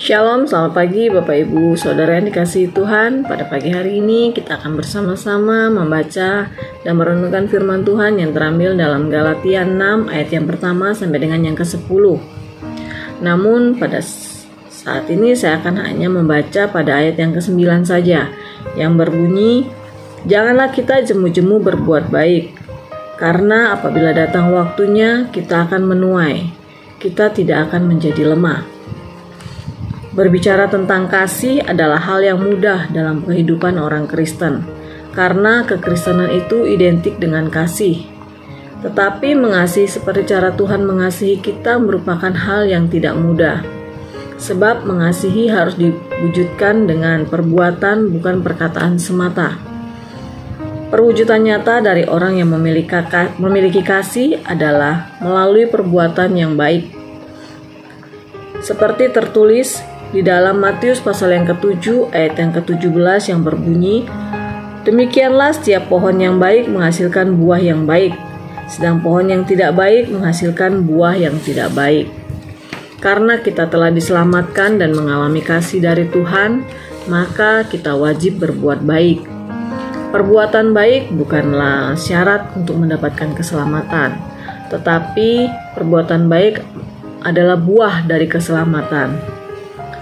Shalom, selamat pagi Bapak Ibu Saudara yang dikasihi Tuhan. Pada pagi hari ini kita akan bersama-sama membaca dan merenungkan firman Tuhan yang terambil dalam Galatia 6 ayat yang pertama sampai dengan yang ke-10. Namun pada saat ini saya akan hanya membaca pada ayat yang ke-9 saja, yang berbunyi, "Janganlah kita jemu-jemu berbuat baik, karena apabila datang waktunya kita akan menuai, kita tidak akan menjadi lemah." Berbicara tentang kasih adalah hal yang mudah dalam kehidupan orang Kristen, karena kekristenan itu identik dengan kasih. Tetapi mengasihi seperti cara Tuhan mengasihi kita merupakan hal yang tidak mudah. Sebab mengasihi harus diwujudkan dengan perbuatan, bukan perkataan semata. Perwujudan nyata dari orang yang memiliki kasih adalah melalui perbuatan yang baik. Seperti tertulis di dalam Matius pasal yang ke-7 ayat yang ke-17 yang berbunyi, "Demikianlah setiap pohon yang baik menghasilkan buah yang baik, sedang pohon yang tidak baik menghasilkan buah yang tidak baik." Karena kita telah diselamatkan dan mengalami kasih dari Tuhan, maka kita wajib berbuat baik. Perbuatan baik bukanlah syarat untuk mendapatkan keselamatan, tetapi perbuatan baik adalah buah dari keselamatan.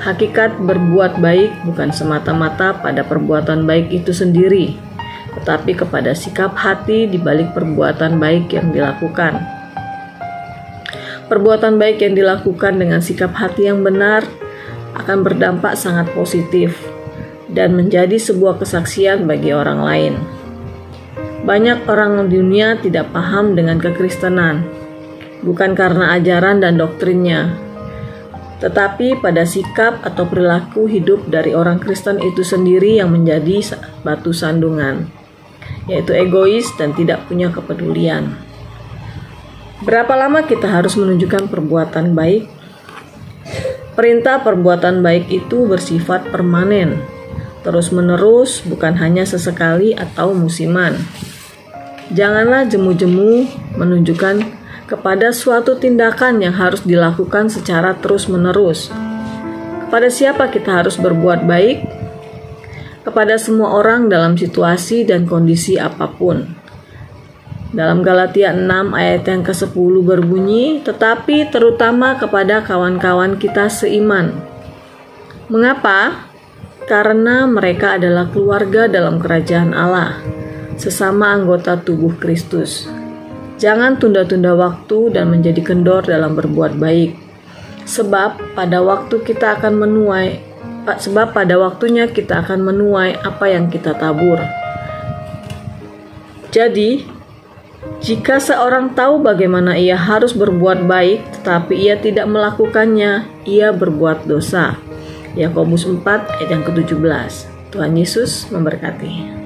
Hakikat berbuat baik bukan semata-mata pada perbuatan baik itu sendiri, tetapi kepada sikap hati di balik perbuatan baik yang dilakukan. Perbuatan baik yang dilakukan dengan sikap hati yang benar akan berdampak sangat positif dan menjadi sebuah kesaksian bagi orang lain. Banyak orang di dunia tidak paham dengan kekristenan, bukan karena ajaran dan doktrinnya, tetapi pada sikap atau perilaku hidup dari orang Kristen itu sendiri yang menjadi batu sandungan, yaitu egois dan tidak punya kepedulian. Berapa lama kita harus menunjukkan perbuatan baik? Perintah perbuatan baik itu bersifat permanen, terus-menerus, bukan hanya sesekali atau musiman. Janganlah jemu-jemu menunjukkan kepada suatu tindakan yang harus dilakukan secara terus-menerus. Kepada siapa kita harus berbuat baik? Kepada semua orang dalam situasi dan kondisi apapun. Dalam Galatia 6 ayat yang ke-10 berbunyi, "Tetapi terutama kepada kawan-kawan kita seiman." Mengapa? Karena mereka adalah keluarga dalam kerajaan Allah, sesama anggota tubuh Kristus. Jangan tunda-tunda waktu dan menjadi kendor dalam berbuat baik. Sebab pada waktunya kita akan menuai apa yang kita tabur. Jadi, jika seorang tahu bagaimana ia harus berbuat baik, tetapi ia tidak melakukannya, ia berbuat dosa. Yakobus 4 ayat yang ke-17. Tuhan Yesus memberkati.